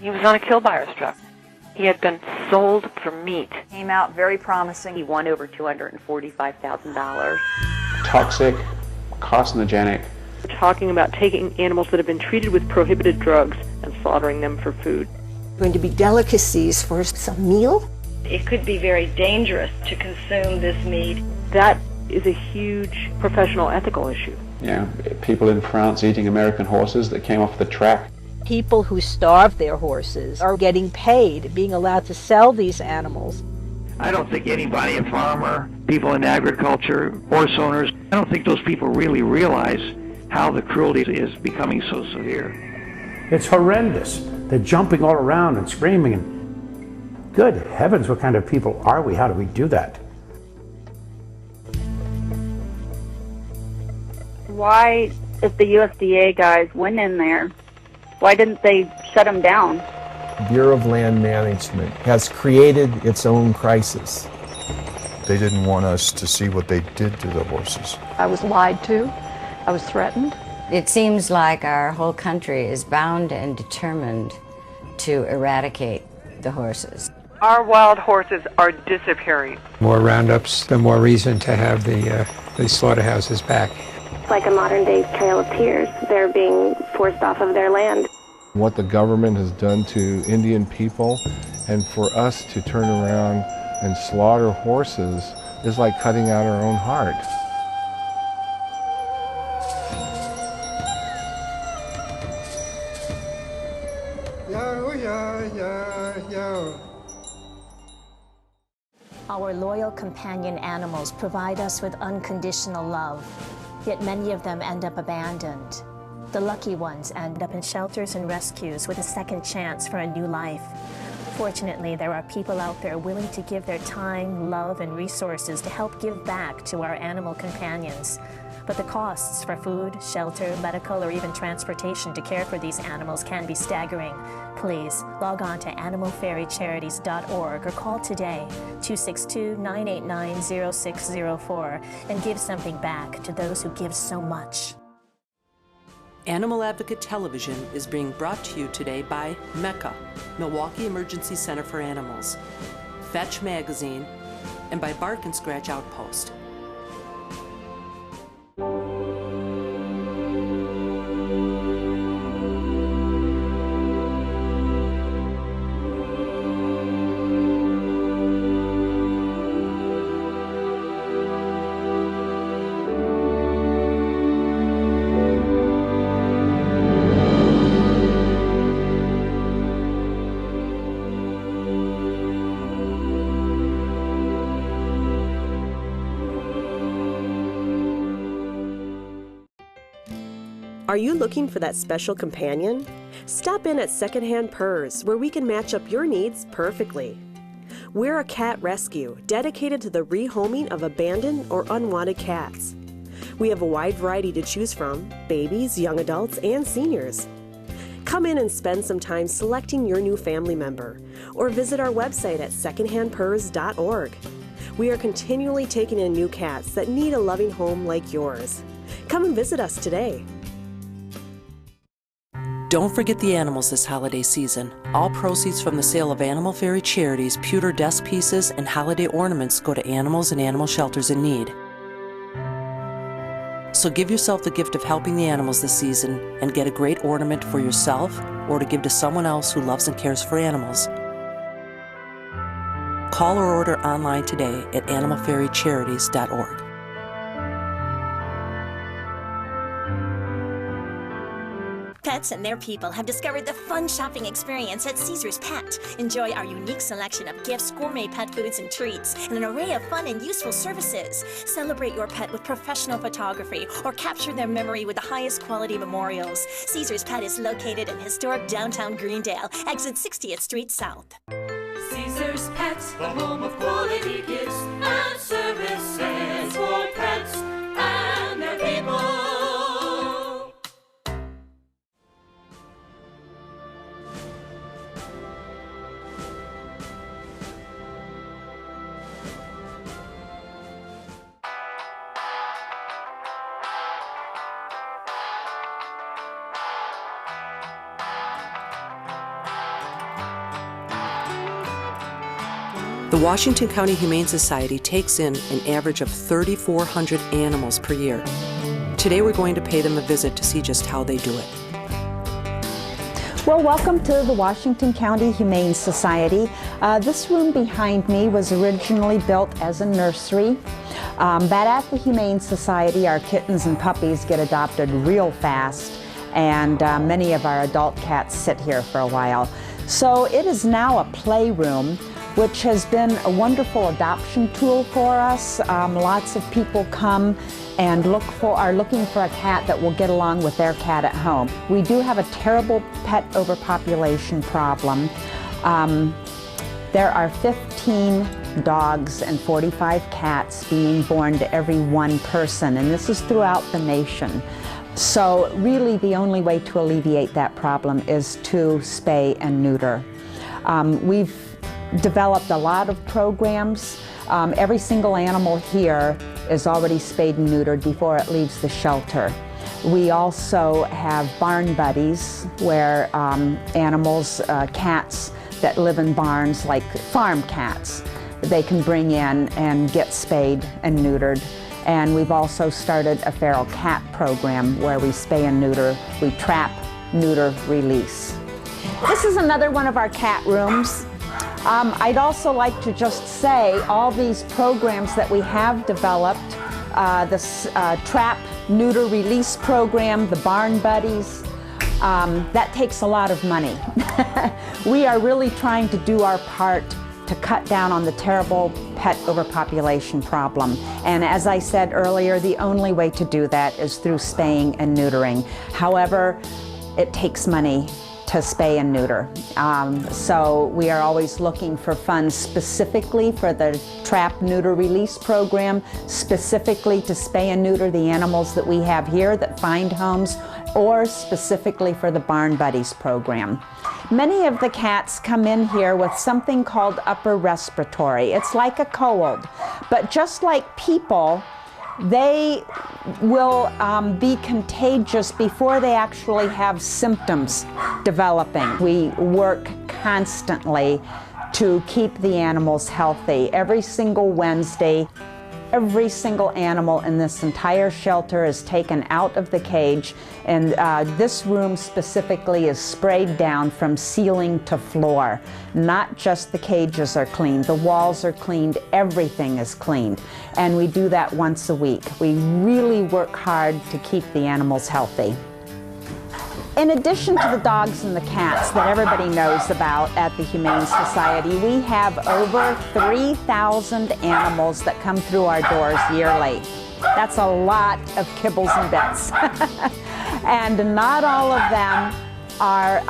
He was on a kill buyer's truck. He had been sold for meat. Came out very promising. He won over $245,000. Toxic, carcinogenic. We're talking about taking animals that have been treated with prohibited drugs and slaughtering them for food. Going to be delicacies for some meal. It could be very dangerous to consume this meat. That is a huge professional ethical issue. Yeah, people in France eating American horses that came off the track. People who starve their horses are getting paid, being allowed to sell these animals. I don't think anybody, a farmer, people in agriculture, horse owners, I don't think those people really realize how the cruelty is becoming so severe. It's horrendous. They're jumping all around and screaming. And good heavens, what kind of people are we? How do we do that? Why, if the USDA guys went in there, why didn't they shut them down? Bureau of Land Management has created its own crisis. They didn't want us to see what they did to the horses. I was lied to. I was threatened. It seems like our whole country is bound and determined to eradicate the horses. Our wild horses are disappearing. More roundups, the more reason to have the slaughterhouses back. It's like a modern-day Trail of Tears. They're being forced off of their land. What the government has done to Indian people, and for us to turn around and slaughter horses is like cutting out our own heart. Our loyal companion animals provide us with unconditional love, yet many of them end up abandoned. The lucky ones end up in shelters and rescues with a second chance for a new life. Fortunately, there are people out there willing to give their time, love, and resources to help give back to our animal companions. But the costs for food, shelter, medical, or even transportation to care for these animals can be staggering. Please log on to animalferrycharities.org or call today 262-989-0604 and give something back to those who give so much. Animal Advocate Television is being brought to you today by MECA, Milwaukee Emergency Center for Animals, Fetch Magazine, and by Bark and Scratch Outpost. Are you looking for that special companion? Stop in at Secondhand Purrs, where we can match up your needs perfectly. We're a cat rescue dedicated to the rehoming of abandoned or unwanted cats. We have a wide variety to choose from: babies, young adults, and seniors. Come in and spend some time selecting your new family member, or visit our website at secondhandpurrs.org. We are continually taking in new cats that need a loving home like yours. Come and visit us today. Don't forget the animals this holiday season. All proceeds from the sale of Animal Fairy Charities, pewter desk pieces, and holiday ornaments go to animals and animal shelters in need. So give yourself the gift of helping the animals this season and get a great ornament for yourself or to give to someone else who loves and cares for animals. Call or order online today at animalfairycharities.org. Pets and their people have discovered the fun shopping experience at Caesar's Pet. Enjoy our unique selection of gifts, gourmet pet foods and treats, and an array of fun and useful services. Celebrate your pet with professional photography or capture their memory with the highest quality memorials. Caesar's Pet is located in historic downtown Greendale, exit 60th Street South. Caesar's Pet, the home of quality gifts and services for pets and their people. The Washington County Humane Society takes in an average of 3,400 animals per year. Today we're going to pay them a visit to see just how they do it. Well, welcome to the Washington County Humane Society. This room behind me was originally built as a nursery. But at the Humane Society, our kittens and puppies get adopted real fast, and many of our adult cats sit here for a while. So it is now a playroom, which has been a wonderful adoption tool for us. Lots of people come and are looking for a cat that will get along with their cat at home. We do have a terrible pet overpopulation problem. There are 15 dogs and 45 cats being born to every one person, and this is throughout the nation. So really the only way to alleviate that problem is to spay and neuter. We've developed a lot of programs. Every single animal here is already spayed and neutered before it leaves the shelter. We also have barn buddies where animals, cats that live in barns, like farm cats, they can bring in and get spayed and neutered. And we've also started a feral cat program where we spay and neuter, we trap, neuter, release. This is another one of our cat rooms. I'd also like to just say all these programs that we have developed, this trap, neuter, release program, the barn buddies, that takes a lot of money. We are really trying to do our part to cut down on the terrible pet overpopulation problem. And as I said earlier, the only way to do that is through spaying and neutering. However, it takes money to spay and neuter. So we are always looking for funds specifically for the trap, neuter, release program, specifically to spay and neuter the animals that we have here that find homes, or specifically for the Barn Buddies program. Many of the cats come in here with something called upper respiratory. It's like a cold, but just like people, they will be contagious before they actually have symptoms developing. We work constantly to keep the animals healthy. Every single Wednesday, every single animal in this entire shelter is taken out of the cage, and this room specifically is sprayed down from ceiling to floor. Not just the cages are cleaned, the walls are cleaned, everything is cleaned. And we do that once a week. We really work hard to keep the animals healthy. In addition to the dogs and the cats that everybody knows about at the Humane Society, we have over 3,000 animals that come through our doors yearly. That's a lot of kibbles and bits. And not all of them are,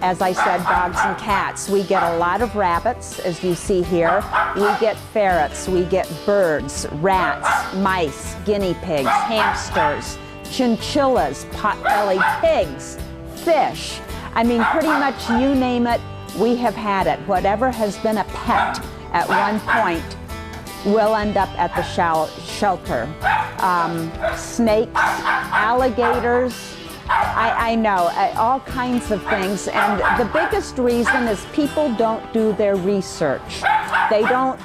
as I said, dogs and cats. We get a lot of rabbits, as you see here. We get ferrets, we get birds, rats, mice, guinea pigs, hamsters, chinchillas, pot-bellied pigs, fish. I mean, pretty much you name it, we have had it. Whatever has been a pet at one point will end up at the shelter. Snakes, alligators, I know, all kinds of things. And the biggest reason is people don't do their research. They don't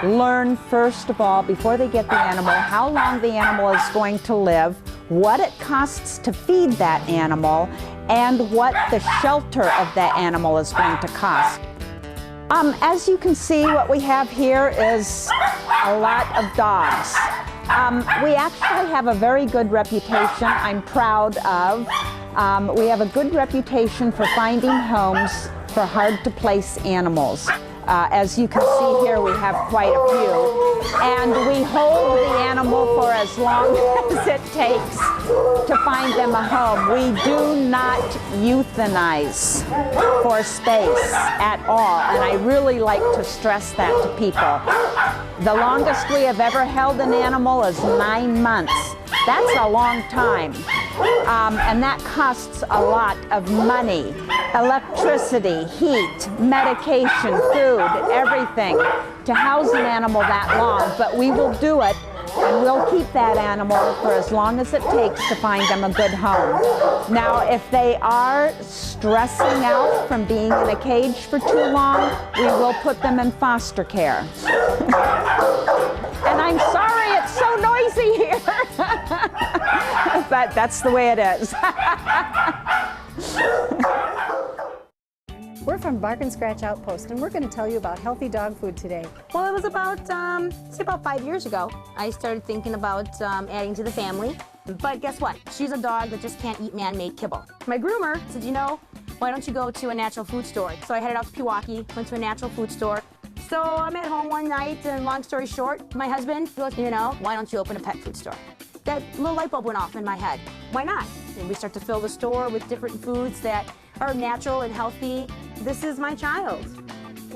learn, first of all, before they get the animal, how long the animal is going to live, what it costs to feed that animal, and what the shelter of that animal is going to cost. As you can see, what we have here is a lot of dogs. We actually have a very good reputation, I'm proud of. We have a good reputation for finding homes for hard-to-place animals. As you can see here, we have quite a few. And we hold the animal for as long as it takes to find them a home. We do not euthanize for space at all, and I really like to stress that to people. The longest we have ever held an animal is 9 months. That's a long time. And that costs a lot of money. Electricity, heat, medication, food, everything to house an animal that long. But we will do it And we'll keep that animal for as long as it takes to find them a good home. Now, if they are stressing out from being in a cage for too long, we will put them in foster care. And I'm sorry it's so noisy here, but that's the way it is. We're from Bark and Scratch Outpost, and we're going to tell you about healthy dog food today. Well, it was about 5 years ago. I started thinking about adding to the family. But guess what? She's a dog that just can't eat man-made kibble. My groomer said, you know, why don't you go to a natural food store? So I headed out to Pewaukee, went to a natural food store. So I'm at home one night, and long story short, my husband goes, you know, why don't you open a pet food store? That little light bulb went off in my head. Why not? And we start to fill the store with different foods that are natural and healthy. This is my child,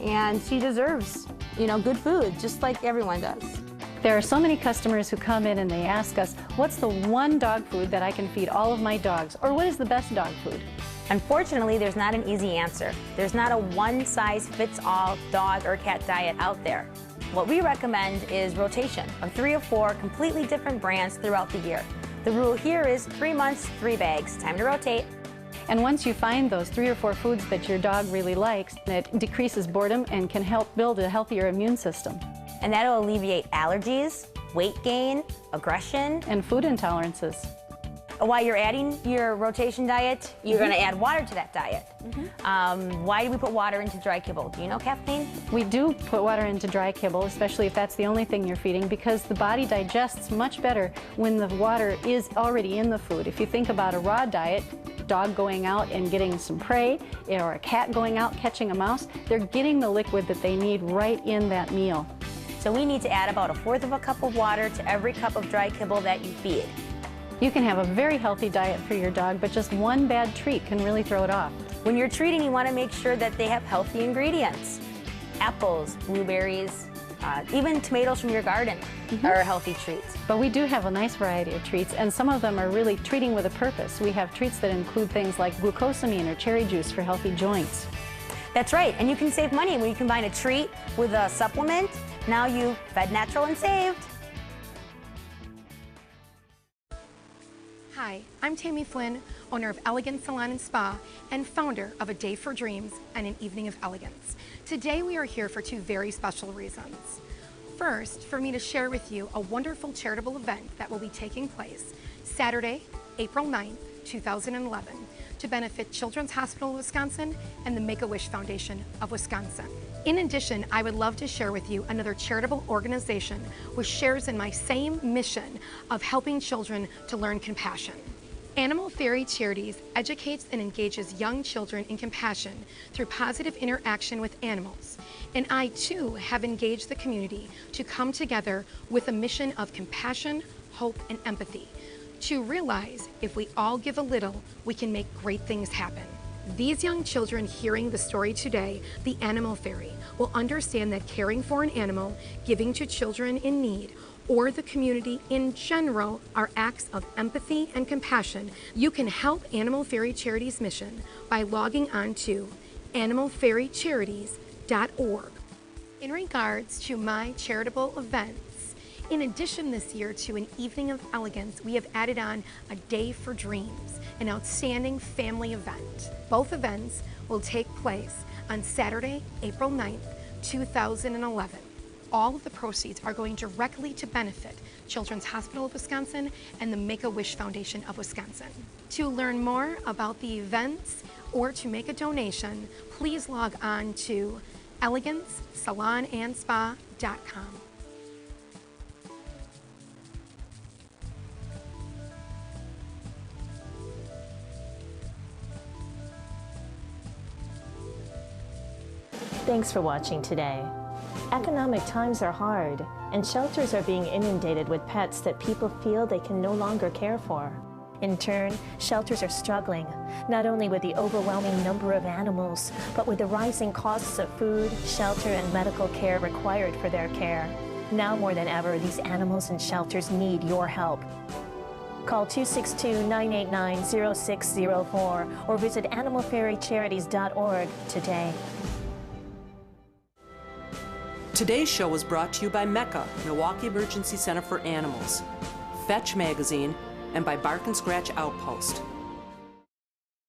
and she deserves, you know, good food, just like everyone does. There are so many customers who come in and they ask us, what's the one dog food that I can feed all of my dogs? Or what is the best dog food? Unfortunately, there's not an easy answer. There's not a one-size-fits-all dog or cat diet out there. What we recommend is rotation of 3 or 4 completely different brands throughout the year. The rule here is 3 months, 3 bags. Time to rotate. And once you find those 3 or 4 foods that your dog really likes, it decreases boredom and can help build a healthier immune system. And that'll alleviate allergies, weight gain, aggression, and food intolerances. While you're adding your rotation diet, you're going to add water to that diet. Why do we put water into dry kibble? Do you know, Kathleen? We do put water into dry kibble, especially if that's the only thing you're feeding, because the body digests much better when the water is already in the food. If you think about a raw diet, dog going out and getting some prey, or a cat going out catching a mouse, they're getting the liquid that they need right in that meal. So we need to add about 1/4 cup of water to every cup of dry kibble that you feed. You can have a very healthy diet for your dog, but just one bad treat can really throw it off. When you're treating, you want to make sure that they have healthy ingredients. Apples, blueberries, even tomatoes from your garden are healthy treats. But we do have a nice variety of treats, and some of them are really treating with a purpose. We have treats that include things like glucosamine or cherry juice for healthy joints. That's right, and you can save money when you combine a treat with a supplement. Now you've fed natural and saved. Hi, I'm Tammy Flynn, owner of Elegance Salon and Spa and founder of A Day for Dreams and an Evening of Elegance. Today we are here for 2 very special reasons. First, for me to share with you a wonderful charitable event that will be taking place Saturday, April 9th, 2011, to benefit Children's Hospital of Wisconsin and the Make-A-Wish Foundation of Wisconsin. In addition, I would love to share with you another charitable organization which shares in my same mission of helping children to learn compassion. Animal Fairy Charities educates and engages young children in compassion through positive interaction with animals. And I too have engaged the community to come together with a mission of compassion, hope, and empathy, to realize if we all give a little, we can make great things happen. These young children hearing the story today, The Animal Fairy, will understand that caring for an animal, giving to children in need, or the community in general are acts of empathy and compassion. You can help Animal Fairy Charities mission by logging on to animalfairycharities.org. In regards to my charitable events, in addition this year to an Evening of Elegance, we have added on A Day for Dreams, an outstanding family event. Both events will take place on Saturday, April 9th, 2011. All of the proceeds are going directly to benefit Children's Hospital of Wisconsin and the Make-A-Wish Foundation of Wisconsin. To learn more about the events or to make a donation, please log on to elegancesalonandspa.com. Thanks for watching today. Economic times are hard, and shelters are being inundated with pets that people feel they can no longer care for. In turn, shelters are struggling, not only with the overwhelming number of animals, but with the rising costs of food, shelter, and medical care required for their care. Now more than ever, these animals and shelters need your help. Call 262-989-0604 or visit animalfairycharities.org today. Today's show was brought to you by MECA, Milwaukee Emergency Center for Animals, Fetch Magazine, and by Bark and Scratch Outpost.